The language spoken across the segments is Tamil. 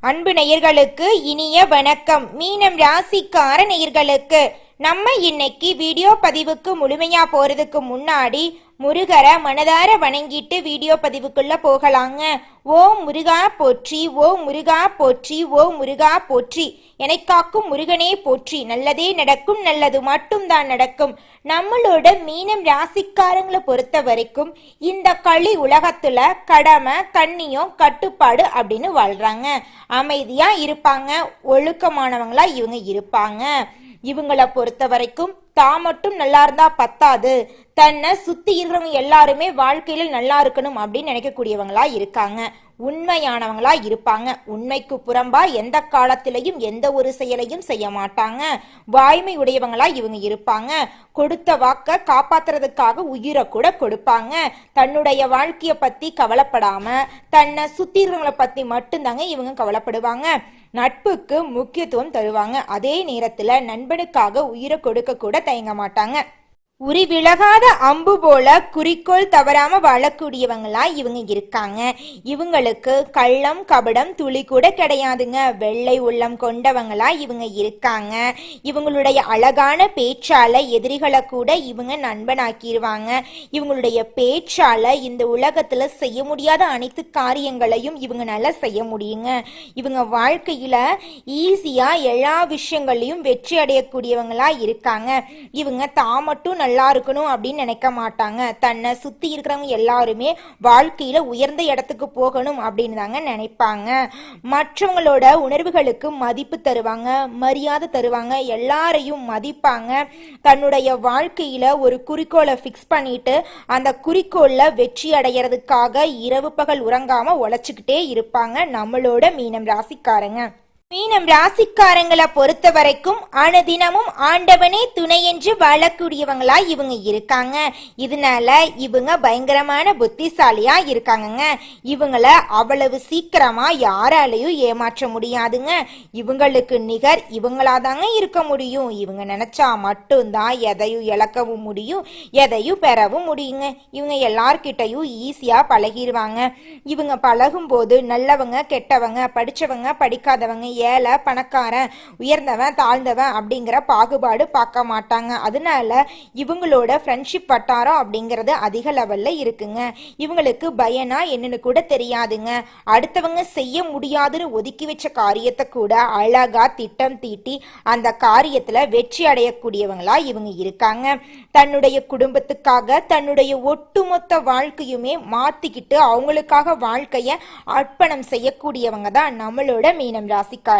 அன்பு நேயர்களுக்கு இனிய வணக்கம். மீனம் ராசிக்கார நேயர்களுக்கு நம்ம இன்னைக்கு வீடியோ பதிவுக்கு முழுமையா போறதுக்கு முன்னாடி முருகரை மனதார வணங்கிட்டு வீடியோ பதிவுக்குள்ள போகலாங்க. ஓம் முருகா போற்றி, ஓம் முருகா போற்றி, ஓம் முருகா போற்றி, என்னை காக்கும் முருகனே போற்றி. நல்லதே நடக்கும், நல்லது மட்டும் தான் நடக்கும். நம்மளோட மீனம் ராசிக்காரங்களை பொறுத்த வரைக்கும் இந்த களி உலகத்துல கடமை, கண்ணியம், கட்டுப்பாடு அப்படின்னு வாழ்றாங்க. அமைதியா இருப்பாங்க, ஒழுக்கமானவங்களா இவங்க இருப்பாங்க. இவங்களை பொறுத்த வரைக்கும் தான் மட்டும் நல்லா இருந்தா பத்தாது, தன்னை சுத்தி இருக்கிறவங்க எல்லாருமே வாழ்க்கையில நல்லா இருக்கணும் அப்படின்னு நினைக்கக்கூடியவங்களா இருக்காங்க. உண்மையானவங்களா இருப்பாங்க. உண்மைக்கு புறம்பா எந்த காலத்திலையும் எந்த ஒரு செயலையும் செய்ய மாட்டாங்க. வாய்மை உடையவங்களா இவங்க இருப்பாங்க. கொடுத்த வாக்க காப்பாத்துறதுக்காக உயிரை கூட கொடுப்பாங்க. தன்னுடைய வாழ்க்கைய பத்தி கவலைப்படாம தன்னை சுத்தி இருக்கிறவங்களை பத்தி மட்டும்தாங்க இவங்க கவலைப்படுவாங்க. நட்புக்கு முக்கியத்துவம் தருவாங்க. அதே நேரத்துல நண்பனுக்காக உயிரை கொடுக்க கூட தயங்க மாட்டாங்க. உரி விலகாத அம்பு போல குறிக்கோள் தவறாம வாழக்கூடியவங்களா இவங்க இருக்காங்க. இவங்களுக்கு கள்ளம் கபடம் துளி கூட கிடையாதுங்க. வெள்ளை உள்ளம் கொண்டவங்களா இவங்க இருக்காங்க. இவங்களுடைய அழகான பேச்சால எதிரிகளை கூட இவங்க நண்பனாக்கிடுவாங்க. இவங்களுடைய பேச்சால இந்த உலகத்துல செய்ய முடியாத அனைத்து காரியங்களையும் இவங்க நல்லா செய்ய முடியுங்க. இவங்க வாழ்க்கையில ஈஸியா எல்லா விஷயங்களையும் வெற்றி அடையக்கூடியவங்களா இருக்காங்க. இவங்க தான் மட்டும் நல்லா இருக்கணும் அப்படின்னு நினைக்க மாட்டாங்க. தன்னை சுத்தி இருக்கிறவங்க எல்லாருமே வாழ்க்கையில உயர்ந்த இடத்துக்கு போகணும் அப்படின்னு தாங்க நினைப்பாங்க. மற்றவங்களோட உணர்வுகளுக்கு மதிப்பு தருவாங்க, மரியாதை தருவாங்க, எல்லாரையும் மதிப்பாங்க. தன்னுடைய வாழ்க்கையில ஒரு குறிக்கோளை ஃபிக்ஸ் பண்ணிட்டு அந்த குறிக்கோள்ல வெற்றி அடைகிறதுக்காக இரவு பகல் உறங்காம உழைச்சுக்கிட்டே இருப்பாங்க நம்மளோட மீனம் ராசிக்காரங்க. மீனம் ராசிக்காரங்களை பொறுத்த வரைக்கும் அனுதினமும் ஆண்டவனே துணை என்று வாழக்கூடியவங்களா இவங்க இருக்காங்க. இதனால இவங்க பயங்கரமான புத்திசாலியா இருக்காங்கங்க. இவங்கள அவ்வளவு சீக்கிரமா யாராலையும் ஏமாற்ற முடியாதுங்க. இவங்களுக்கு நிகர் இவங்களாதாங்க இருக்க முடியும். இவங்க நினைச்சா மட்டும்தான் எதையும் இழக்கவும் முடியும், எதையும் பெறவும் முடியுங்க. இவங்க எல்லார்கிட்டையும் ஈஸியா பழகிடுவாங்க. இவங்க பழகும் போது நல்லவங்க கெட்டவங்க, படிச்சவங்க படிக்காதவங்க, ஏழை பணக்காரன், உயர்ந்தவன் தாழ்ந்தவன் அப்படிங்கிற பாகுபாடு பார்க்க மாட்டாங்க. அதனால இவங்களோட ஃப்ரெண்ட்ஷிப் வட்டாரம் அப்படிங்கிறது அதிக லெவல்ல இருக்குங்க. இவங்களுக்கு பயனா என்னன்னு கூட தெரியாதுங்க. அடுத்தவங்க செய்ய முடியாதுன்னு ஒதுக்கி வச்ச காரியத்தை கூட அழகா திட்டம் தீட்டி அந்த காரியத்துல வெற்றி அடையக்கூடியவங்களா இவங்க இருக்காங்க. தன்னுடைய குடும்பத்துக்காக தன்னுடைய ஒட்டுமொத்த வாழ்க்கையுமே மாத்திக்கிட்டு அவங்களுக்காக வாழ்க்கைய அர்ப்பணம் செய்யக்கூடியவங்க தான் நம்மளோட மீனம் ராசிக்காரங்க.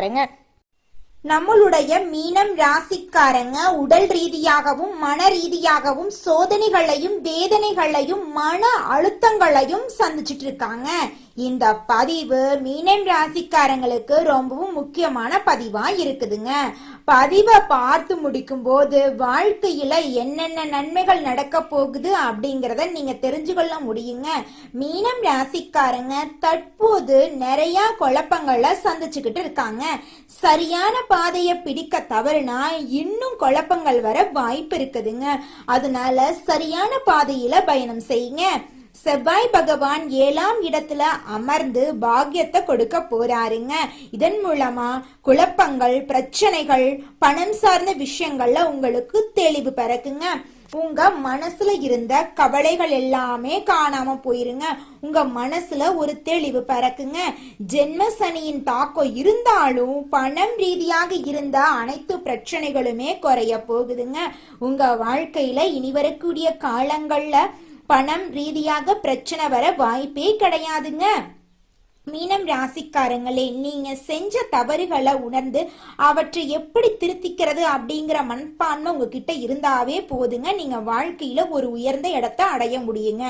நம்மளுடைய மீனம் ராசிக்காரங்க உடல் ரீதியாகவும் மன ரீதியாகவும் சோதனைகளையும் வேதனைகளையும் மன அழுத்தங்களையும் சந்திச்சுட்டு இருக்காங்க. இந்த பதிவு மீனம் ராசிக்காரங்களுக்கு ரொம்பவும் முக்கியமான பதிவா இருக்குதுங்க. பதிவை பார்த்து முடிக்கும் போது வாழ்க்கையில என்னென்ன நன்மைகள் நடக்க போகுது அப்படிங்கிறத நீங்க தெரிஞ்சுக்கொள்ள முடியுங்க. மீனம் ராசிக்காரங்க தற்போது நிறைய குழப்பங்களை சந்திச்சுக்கிட்டு இருக்காங்க. சரியான பாதையை பிடிக்க தவறுனா இன்னும் குழப்பங்கள் வர வாய்ப்பு இருக்குதுங்க. அதனால சரியான பாதையில பயணம் செய்யுங்க. செவ்வாய் பகவான் 7ஆம் இடத்துல அமர்ந்து பாக்கியத்தை கொடுக்க போறாருங்க. இதன் மூலமா குழப்பங்கள், பிரச்சனைகள், பணம் சார்ந்த விஷயங்கள்ல உங்களுக்கு தெளிவு பிறக்குங்க. உங்க மனசுல இருந்த கவலைகள் எல்லாமே காணாம போயிருங்க. உங்க மனசுல ஒரு தெளிவு பிறக்குங்க. ஜென்ம சனியின் தாக்கம் இருந்தாலும் பணம் ரீதியாக இருந்த அனைத்து பிரச்சனைகளுமே குறைய போகுதுங்க. உங்க வாழ்க்கையில இனி வரக்கூடிய காலங்கள்ல பணம் ரீதியாக பிரச்சனை வர வாய்ப்பே கிடையாதுங்க. மீனம் ராசிக்காரங்களே, நீங்க செஞ்ச தவறுகளை உணர்ந்து அவற்றை எப்படி திருத்திக்கிறது அப்படிங்கிற மனப்பான்மை உங்ககிட்ட இருந்தாவே போதுங்க. நீங்க வாழ்க்கையில ஒரு உயர்ந்த இடத்தை அடைய முடியுங்க.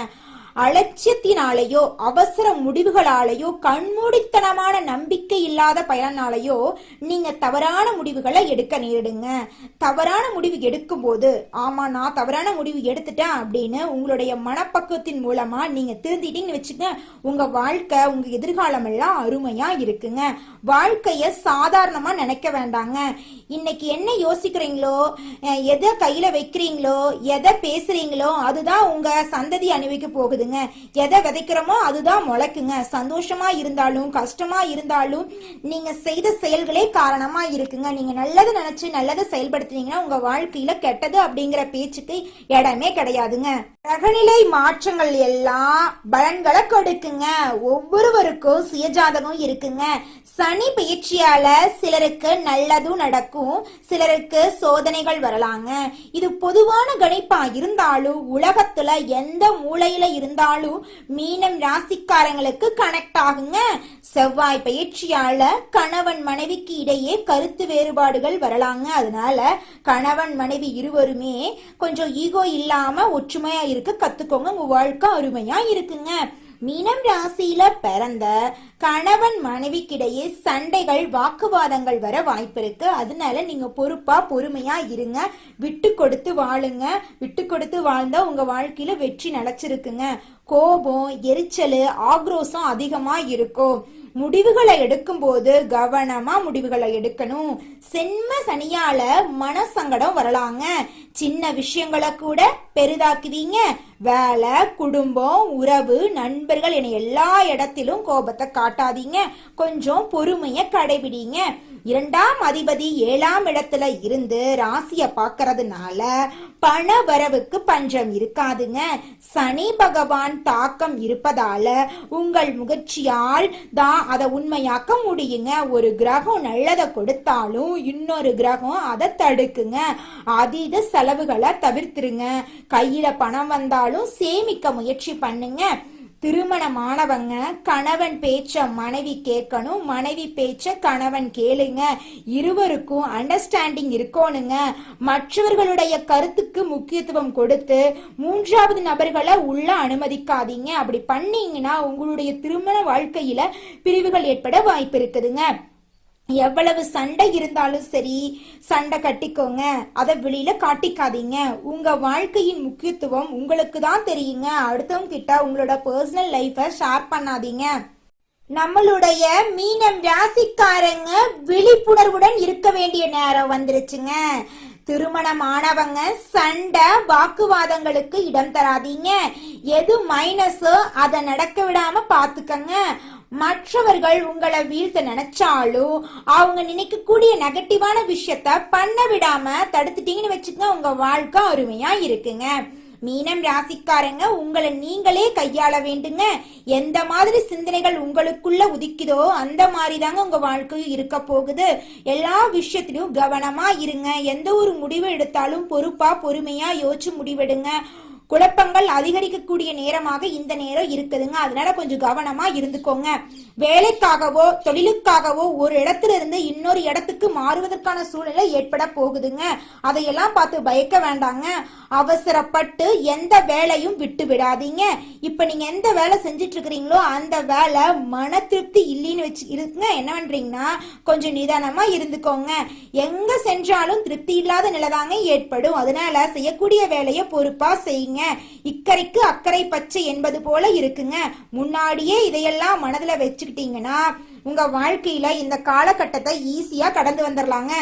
அலட்சியத்தினாலேயோ அவசர முடிவுகளாலேயோ கண்மூடித்தனமான நம்பிக்கை இல்லாத பயனாலேயோ நீங்க தவறான முடிவுகளை எடுக்க நேரிடுங்க. தவறான முடிவு எடுக்கும் போது ஆமா நான் தவறான முடிவு எடுத்துட்டேன் அப்படின்னு உங்களுடைய மனப்பக்குவத்தின் மூலமா நீங்க திருந்திட்டீங்கன்னு வச்சுக்க, உங்க வாழ்க்கை உங்க எதிர்காலம் எல்லாம் அருமையா இருக்குங்க. வாழ்க்கைய சாதாரணமா நினைக்க வேண்டாங்க. இன்னைக்கு என்ன யோசிக்கிறீங்களோ, எதை கையில வைக்கிறீங்களோ, எதை பேசுறீங்களோ அதுதான் உங்க சந்ததி அனுபவிக்க போகுது. இருக்குதுங்க. எதை விதைக்கிறோமோ அதுதான் முளைக்குங்க. சந்தோஷமா இருந்தாலும் கஷ்டமா இருந்தாலும் நீங்க செய்த செயல்களே காரணமா இருக்குங்க. நீங்க நல்லது நினைச்சு நல்லதை செயல்படுத்தினீங்கன்னா உங்க வாழ்க்கையில கெட்டது அப்படிங்கிற பேச்சுக்கு இடமே கிடையாதுங்க. கிரகநிலை மாற்றங்கள் எல்லாம் பலன்களை கொடுக்குங்க. ஒவ்வொருவருக்கும் சுயஜாதகம் இருக்குங்க. சனி பயிற்சியால சிலருக்கு நல்லதும் நடக்கும், சிலருக்கு சோதனைகள் வரலாங்க. இது பொதுவான கணிப்பா இருந்தாலும் உலகத்துல எந்த மூலையில இருந்தாலும் மீனம் ராசிக்காரங்களுக்கு கனெக்ட் ஆகுங்க. செவ்வாய் பயிற்சியால கணவன் மனைவிக்கு இடையே கருத்து வேறுபாடுகள் வரலாங்க. அதனால கணவன் மனைவி இருவருமே கொஞ்சம் ஈகோ இல்லாம ஒற்றுமையா இருக்க கத்துக்கோங்க. உங்க வாழ்க்கை அருமையா இருக்குங்க. மீனம் ராசியில பிறந்த கணவன் மனைவிக்கிடையே சண்டைகள் வாக்குவாதங்கள் வர வாய்ப்பு இருக்கு. அதனால நீங்க பொறுப்பா பொறுமையா இருங்க. விட்டு கொடுத்து வாழுங்க. விட்டு கொடுத்து வாழ்ந்தா உங்க வாழ்க்கையில வெற்றி நிலைச்சிருக்குங்க. கோபம், எரிச்சல், ஆக்ரோஷம் அதிகமா இருக்கும். முடிவுகளை எடுக்கும் போது கவனமா முடிவுகளை எடுக்கணும். சென்ம சனியால மனசங்கடம் வரலாங்க. சின்ன விஷயங்களை கூட பெரிதாக்குவீங்க. வேலை, குடும்பம், உறவு, நண்பர்கள் என எல்லா இடத்திலும் கோபத்தை காட்டாதீங்க. கொஞ்சம் பொறுமைய கடைபிடிங்க. 2ஆம் அதிபதி 7ஆம் இடத்துல இருந்து ராசிய பாக்கிறதுனால பண வரவுக்கு பஞ்சம் இருக்காதுங்க. சனி பகவான் தாக்கம் இருப்பதால உங்கள் முயற்சியால் தான் அதை உண்மையாக்க முடியுங்க. ஒரு கிரகம் நல்லதை கொடுத்தாலும் இன்னொரு கிரகம் அதை தடுக்குங்க. அதீத செலவுகளை தவிர்த்துருங்க. கையில பணம் வந்தாலும் சேமிக்க முயற்சி பண்ணுங்க. திருமணமானவங்க கணவன் பேச்ச மனைவி கேட்கணும், மனைவி பேச்ச கணவன் கேளுங்க. இருவருக்கும் அண்டர்ஸ்டாண்டிங் இருக்கணுங்க. மற்றவர்களுடைய கருத்துக்கு முக்கியத்துவம் கொடுத்து 3வது நபர்களை உள்ள அனுமதிக்காதீங்க. அப்படி பண்ணீங்கன்னா உங்களுடைய திருமண வாழ்க்கையில பிரிவுகள் ஏற்பட வாய்ப்பு இருக்குதுங்க. எவ்வளவு சண்டை இருந்தாலும் சரி, சண்டை கட்டிக்கோங்க. அதை வெளியில காட்டிக்காதீங்க. உங்க வாழ்க்கையின் முக்கியத்துவம் உங்களுக்கு தான் தெரியுங்க. அடுத்தவங்க கிட்ட உங்களோட பர்சனல் லைஃபை ஷேர் பண்ணாதீங்க. நம்மளுடைய மீனம் ராசிக்காரங்க விழிப்புணர்வுடன் இருக்க வேண்டிய நேரம் வந்துருச்சுங்க. திருமணமானவங்க சண்டை வாக்குவாதங்களுக்கு இடம் தராதீங்க. எது மைனஸோ அதை நடக்க விடாம பாத்துக்கங்க. மற்றவர்கள் உங்களை வீழ்த்த நினைச்சாலும் அவங்க நினைக்கக்கூடிய நெகட்டிவான விஷயத்த பண்ண விடாம தடுத்துட்டீங்கன்னு வச்சுக்கோங்க. உங்க வாழ்க்கை அருமையா இருக்குங்க. மீனம் ராசிக்காரங்க உங்களை நீங்களே கையாள வேண்டுங்க. எந்த மாதிரி சிந்தனைகள் உங்களுக்குள்ள உதிக்குதோ அந்த மாதிரி தாங்க உங்க வாழ்க்கையும் இருக்க போகுது. எல்லா விஷயத்திலும் கவனமா இருங்க. எந்த ஒரு முடிவு எடுத்தாலும் பொறுப்பா பொறுமையா யோசிச்சு முடிவெடுங்க. குழப்பங்கள் அதிகரிக்கக்கூடிய நேரமாக இந்த நேரம் இருக்குதுங்க. அதனால கொஞ்சம் கவனமா இருந்துக்கோங்க. வேலைக்காகவோ தொழிலுக்காகவோ ஒரு இடத்துல இருந்து இன்னொரு இடத்துக்கு மாறுவதற்கான சூழ்நிலை ஏற்பட போகுதுங்க. அதையெல்லாம் பார்த்து பயக்க வேண்டாங்க. அவசரப்பட்டு எந்த வேலையும் விட்டு விடாதீங்க. இப்ப நீங்க எந்த வேலை செஞ்சிட்டு இருக்கிறீங்களோ அந்த வேலை மன திருப்தி இல்லைன்னு வச்சு இருக்குங்க. என்ன பண்றீங்கன்னா கொஞ்சம் நிதானமா இருந்துக்கோங்க. எங்க சென்றாலும் திருப்தி இல்லாத நிலைதாங்க ஏற்படும். அதனால செய்யக்கூடிய வேலையை பொறுப்பா செய்யுங்க. இக்கரைக்கு அக்கறை பச்சை என்பது போல இருக்குங்க. முன்னாடியே இதையெல்லாம் மனதுல வச்சுக்கிட்டீங்கன்னா உங்க வாழ்க்கையில இந்த காலகட்டத்தை ஈஸியா கடந்து வந்துடலாங்க.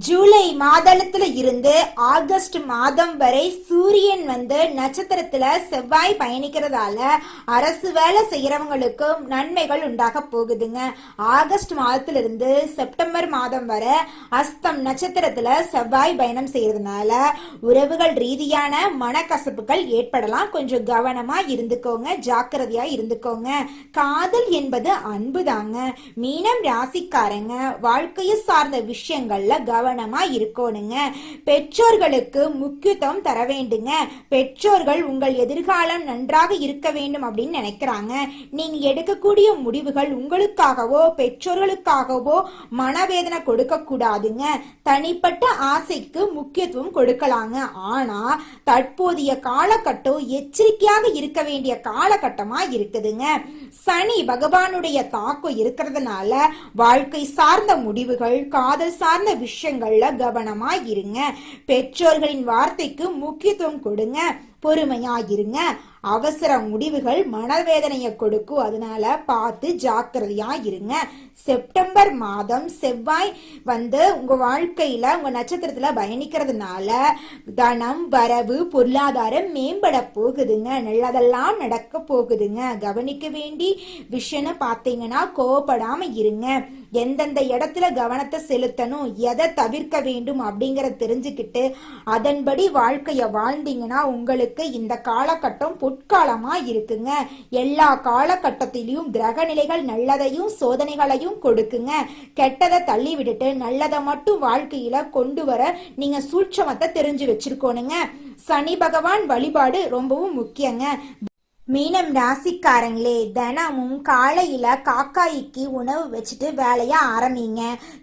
ஜூலை மாதத்துல இருந்து ஆகஸ்ட் மாதம் வரை சூரியன் நட்சத்திரத்துல செவ்வாய் பயணிக்கிறதால அரசு வேலை செய்யறவங்களுக்கு நன்மைகள் உண்டாக போகுதுங்க. ஆகஸ்ட் மாதத்துல இருந்து செப்டம்பர் மாதம் வரை அஸ்தம் நட்சத்திரத்துல செவ்வாய் பயணம் செய்யறதுனால உறவுகள் ரீதியான மனக்கசப்புகள் ஏற்படலாம். கொஞ்சம் கவனமா இருந்துக்கோங்க. ஜாக்கிரதையா இருந்துக்கோங்க. காதல் என்பது அன்பு தாங்க. மீனம் ராசிக்காரங்க வாழ்க்கையை சார்ந்த விஷயங்கள்ல கவனமா இருக்கணுங்க. பெற்றோர்களுக்கு முக்கியத்துவம் தர வேண்டுங்க. பெற்றோர்கள் உங்கள் எதிர்காலம் நன்றாக இருக்க வேண்டும் அப்படின்னு நினைக்கிறாங்க. நீங்க எடுக்கக்கூடிய முடிவுகள் உங்களுக்காகவோ பெற்றோர்களுக்காகவோ மனவேதனை கொடுக்க கூடாதுங்க. தனிப்பட்ட ஆசைக்கு முக்கியத்துவம் கொடுக்கலாங்க. ஆனா தற்போதைய காலகட்டம் எச்சரிக்கையாக இருக்க வேண்டிய காலகட்டமா இருக்குதுங்க. சனி பகவானுடைய தாக்கம் இருக்கிறதுனால வாழ்க்கை சார்ந்த முடிவுகள், காதல் சார்ந்த விஷயங்கள்ல கவனமா இருங்க. பெற்றோர்களின் வார்த்தைக்கு முக்கியத்துவம் கொடுங்க. பொறுமையா இருங்க. அவசர முடிவுகள் மனவேதனையை கொடுக்கும், அதனால பார்த்து ஜாக்கிரதையா இருங்க. செப்டம்பர் மாதம் செவ்வாய் உங்க வாழ்க்கையில உங்க நட்சத்திரத்துல பயணிக்கிறதுனால தனம் வரவு பொருளாதாரம் மேம்பட போகுதுங்க. நல்லதெல்லாம் நடக்க போகுதுங்க. கவனிக்க வேண்டி விஷயம்னு பார்த்தீங்கன்னா கோவப்படாம இருங்க. எந்தெந்த இடத்துல கவனத்தை செலுத்தணும், எதை தவிர்க்க வேண்டும் அப்படிங்கறத தெரிஞ்சுக்கிட்டு அதன்படி வாழ்க்கைய வாழ்ந்தீங்கன்னா உங்களுக்கு இந்த காலகட்டம் பொற்காலமா இருக்குங்க. எல்லா காலகட்டத்திலையும் கிரக நிலைகள் நல்லதையும் சோதனைகளையும் கொடுக்குங்க. கெட்டதை தள்ளி விட்டுட்டு நல்லதை மட்டும் வாழ்க்கையில கொண்டு வர நீங்க சூட்சமத்தை தெரிஞ்சு வச்சிருக்கோனுங்க. சனி பகவான் வழிபாடு ரொம்பவும் முக்கியங்க. மீனம் ராசிக்காரங்களே, தினமும் காலையில காக்காய்க்கு உணவு வச்சுட்டு வேலைய ஆரம்பிங்க.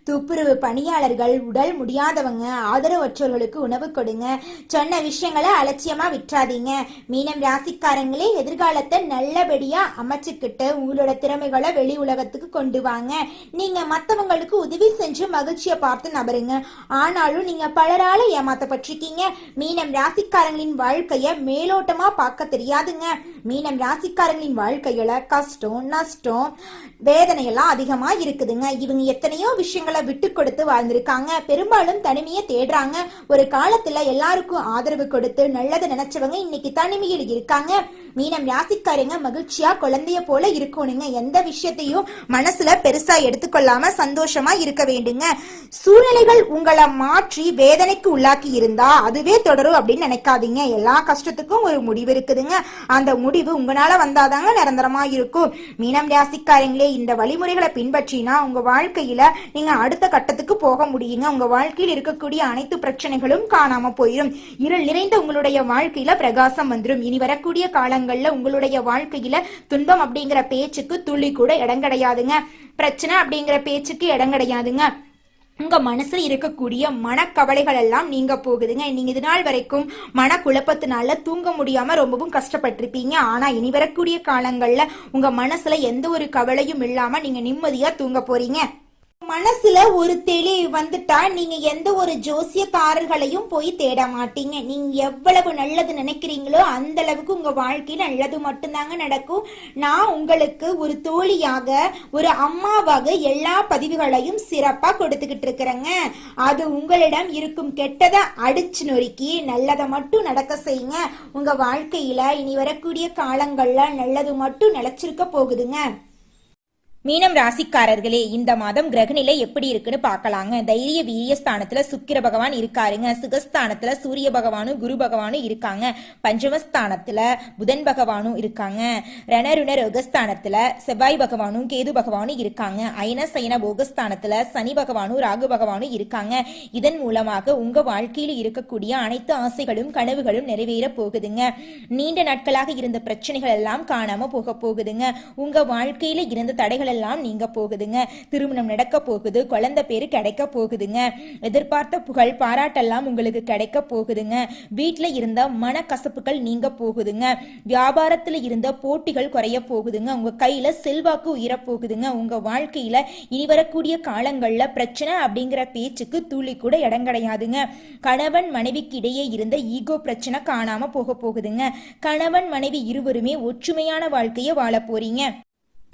துப்புரவு பணியாளர்கள், உடல் முடியாதவங்க, ஆதரவற்றோர்களுக்கு உணவு கொடுங்க. சொன்ன விஷயங்களை அலட்சியமா விட்டுறாதீங்க. மீனம் ராசிக்காரங்களே, எதிர்காலத்தை நல்லபடியா அமைச்சுக்கிட்டு உங்களோட திறமைகளை வெளி உலகத்துக்கு கொண்டு வாங்க. நீங்க மற்றவங்களுக்கு உதவி செஞ்சு மகிழ்ச்சியை பார்த்து நபருங்க. ஆனாலும் நீங்க பலரால ஏமாத்தப்பட்டிருக்கீங்க. மீனம் ராசிக்காரங்களின் வாழ்க்கைய மேலோட்டமா பார்க்க தெரியாதுங்க. மீனம் ராசிக்காரங்களின் வாழ்க்கையில கஷ்டம் நஷ்டம் வேதனையெல்லாம் அதிகமா இருக்குதுங்க. இவங்க எத்தனையோ விஷயங்களை விட்டு கொடுத்து வாழ்ந்திருக்காங்க. பெரும்பாலும் தனிமையை தேடுறாங்க. ஒரு காலத்துல எல்லாருக்கும் ஆதரவு கொடுத்து நல்லது நினைச்சவங்க இன்னைக்கு தனிமையில் இருக்காங்க. மீனம் ராசிக்காரங்க மகிழ்ச்சியா குழந்தைய போல இருக்கணுங்க. எந்த விஷயத்தையும் மனசுல பெருசா எடுத்துக்கொள்ளாம சந்தோஷமா இருக்க வேண்டுங்க. சூழ்நிலைகள் உங்களை மாற்றி வேதனைக்கு உள்ளாக்கி இருந்தா அதுவே தொடரும் அப்படின்னு நினைக்காதீங்க. எல்லா கஷ்டத்துக்கும் ஒரு முடிவு இருக்குதுங்க. அந்த முடிவு உங்களால வந்தாதாங்க நிரந்தரமா இருக்கும். மீனம் ராசிக்காரங்களே, இந்த வழிமுறைகளை பின்பற்றினா உங்க வாழ்க்கையில நீங்க அடுத்த கட்டத்துக்கு போக முடியுங்க. உங்க வாழ்க்கையில் இருக்கக்கூடிய அனைத்து பிரச்சனைகளும் காணாம போயிடும். இருள் நிறைந்த உங்களுடைய வாழ்க்கையில பிரகாசம் வந்துடும். இனி வரக்கூடிய காலங்கள்ல உங்களுடைய வாழ்க்கையில துன்பம் அப்படிங்கிற பேச்சுக்கு துளி கூட இடம் கிடையாதுங்க. பிரச்சனை அப்படிங்கிற பேச்சுக்கு இடம் கிடையாதுங்க. உங்க மனசுல இருக்கக்கூடிய மனக்கவலைகள் எல்லாம் நீங்க போகுதுங்க. நீங்க இது நாள் வரைக்கும் மன குழப்பத்தினால தூங்க முடியாம ரொம்பவும் கஷ்டப்பட்டிருப்பீங்க. ஆனா இனி வரக்கூடிய காலங்கள்ல உங்க மனசுல எந்த ஒரு கவலையும் இல்லாம நீங்க நிம்மதியா தூங்க போறீங்க. மனசுல ஒரு தெளிவு வந்துட்டா நீங்க எந்த ஒரு ஜோசியக்காரர்களையும் போய் தேட மாட்டீங்க. நீங்க எவ்வளவு நல்லது நினைக்கிறீங்களோ அந்த அளவுக்கு உங்க வாழ்க்கையில் நல்லது மட்டும்தாங்க நடக்கும். நான் உங்களுக்கு ஒரு தோழியாக ஒரு அம்மாவாக எல்லா பதிவுகளையும் சிறப்பா கொடுத்துக்கிட்டு இருக்கிறேங்க. அது உங்களிடம் இருக்கும் கெட்டதை அடிச்சு நொறுக்கி நல்லதை மட்டும் நடக்க செய்யுங்க. உங்க வாழ்க்கையில இனி வரக்கூடிய காலங்கள்ல நல்லது மட்டும் நிலைச்சிருக்க போகுதுங்க. மீனம் ராசிக்காரர்களே, இந்த மாதம் கிரகநிலை எப்படி இருக்குன்னு பார்க்கலாங்க. தைரிய வீரியஸ்தானத்துல சுக்கிர பகவான் இருக்காருங்க. சுகஸ்தானத்துல சூரிய பகவானும் குரு பகவானும் இருக்காங்க. பஞ்சமஸ்தானத்துல புதன் பகவானும் இருக்காங்க. ரணருண ரோகஸ்தானத்துல செவ்வாய் பகவானும் கேது பகவானும் இருக்காங்க. அயன சயன போகஸ்தானத்துல சனி பகவானும் ராகு பகவானும் இருக்காங்க. இதன் மூலமாக உங்க வாழ்க்கையில் இருக்கக்கூடிய அனைத்து ஆசைகளும் கனவுகளும் நிறைவேற போகுதுங்க. நீண்ட நாட்களாக இருந்த பிரச்சனைகள் எல்லாம் காணாம போக போகுதுங்க. உங்க வாழ்க்கையில இருந்த தடைகள் எல்லாம் நீங்க போகுதுங்க. திருமணம் நடக்க போகுது. குழந்தை பேரு கிடைக்க போகுதுங்க. எதிர்பார்த்த புகழ் பாராட்டெல்லாம் உங்களுக்கு கிடைக்க போகுதுங்க. வீட்டுல இருந்த மனக்கசப்புகள் நீங்க போகுதுங்க. வியாபாரத்துல இருந்த போட்டிகள் குறைய போகுதுங்க. உங்க கையில செல்வாக்கு உயர போகுதுங்க. உங்க வாழ்க்கையில இனி வரக்கூடிய காலங்கள்ல பிரச்சனை அப்படிங்கிற பேச்சுக்கு துளி கூட இடம் கிடையாதுங்க. கணவன் மனைவிக்கு இடையே இருந்த ஈகோ பிரச்சனை காணாம போக போகுதுங்க. கணவன் மனைவி இருவருமே ஒற்றுமையான வாழ்க்கையை வாழ போறீங்க.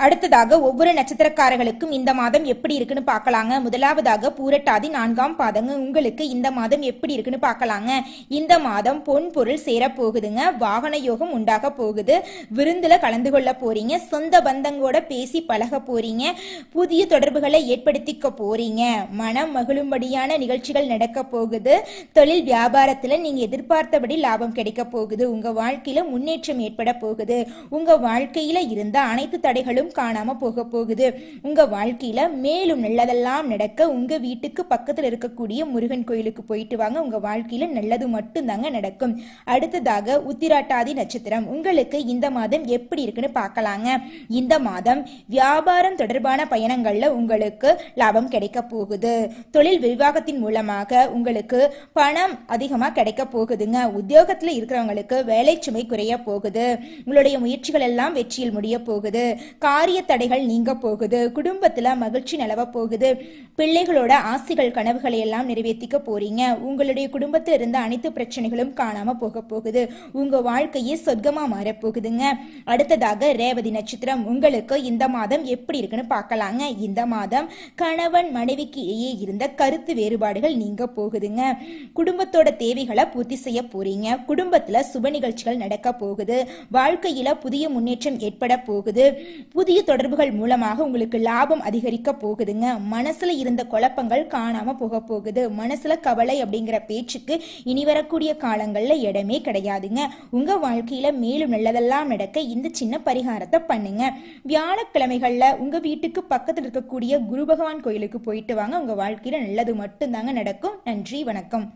அடுத்ததாக ஒவ்வொரு நட்சத்திரக்காரர்களுக்கும் இந்த மாதம் எப்படி இருக்குன்னு பார்க்கலாங்க. முதலாவதாக பூரட்டாதி 4ஆம் பாதங்க. உங்களுக்கு இந்த மாதம் எப்படி இருக்குன்னு பார்க்கலாங்க. இந்த மாதம் பொன் பொருள் சேர போகுதுங்க. வாகன யோகம் உண்டாக போகுது. விருந்துல கலந்து கொள்ள போறீங்க. சொந்த பந்தங்களோட பேசி பழக போறீங்க. புதிய தொடர்புகளை ஏற்படுத்திக்க போறீங்க. மனம் மகிழும்படியான நிகழ்ச்சிகள் நடக்க போகுது. தொழில் வியாபாரத்துல நீங்க எதிர்பார்த்தபடி லாபம் கிடைக்க போகுது. உங்க வாழ்க்கையில முன்னேற்றம் ஏற்பட போகுது. உங்க வாழ்க்கையில இருந்த அனைத்து தடைகளும் காணாம போக போகுது. உங்க வாழ்க்கையில மேலும் நல்லதெல்லாம் நடக்க உங்க வீட்டுக்கு பக்கத்துல இருக்கக்கூடிய முருகன் கோயிலுக்கு போயிட்டு வாங்க. உங்க வாழ்க்கையில நல்லது மட்டும் தாங்க நடக்கும். அடுத்ததாக உத்திராட்டாதி நட்சத்திரம். உங்களுக்கு இந்த மாதம் எப்படி இருக்குன்னு பார்க்கலாங்க. இந்த மாதம் வியாபாரம் தொடர்பான பயணங்கள்ல உங்களுக்கு லாபம் கிடைக்க போகுது. தொழில் விரிவாக்கத்தின் மூலமாக உங்களுக்கு பணம் அதிகமா கிடைக்க போகுதுங்க. உத்தியோகத்துல இருக்கிறவங்களுக்கு வேலை சுமை குறைய போகுது. உங்களுடைய முயற்சிகள் எல்லாம் வெற்றியில் முடிய போகுது. காரிய தடைகள் நீங்க போகுது, குடும்பத்துல மகிழ்ச்சி நிலவ போகுது, பிள்ளைகளோட ஆசைகள் கனவுகளை எல்லாம் நிறைவேற்றிக்க போறீங்க. உங்களுடைய குடும்பத்தில் இருந்த அனைத்து பிரச்சனைகளும் காணாம போக போகுது. உங்க வாழ்க்கையே சொர்க்கமா மாறப்போகுதுங்க. அடுத்ததாக ரேவதி நட்சத்திரம். உங்களுக்கு இந்த மாதம் எப்படி இருக்குன்னு பார்க்கலாங்க. இந்த மாதம் கணவன் மனைவிக்கு இடையே இருந்த கருத்து வேறுபாடுகள் நீங்க போகுதுங்க. குடும்பத்தோட தேவைகளை பூர்த்தி செய்ய போறீங்க. குடும்பத்துல சுப நிகழ்ச்சிகள் நடக்க போகுது. வாழ்க்கையில புதிய முன்னேற்றம் ஏற்பட போகுது. புதிய தொடர்புகள் மூலமாக உங்களுக்கு லாபம் அதிகரிக்க போகுதுங்க. மனசுல இருந்த குழப்பங்கள் காணாம போக போகுது. மனசுல கவலை அப்படிங்கிற பேச்சுக்கு இனி வரக்கூடிய காலங்கள்ல இடமே கிடையாதுங்க. உங்க வாழ்க்கையில மேலும் நல்லதெல்லாம் நடக்க இந்த சின்ன பரிகாரத்தை பண்ணுங்க. வியாழக்கிழமைகள்ல உங்க வீட்டுக்கு பக்கத்தில் இருக்கக்கூடிய குரு பகவான் கோயிலுக்கு போயிட்டு வாங்க. உங்க வாழ்க்கையில நல்லது மட்டும்தாங்க நடக்கும். நன்றி, வணக்கம்.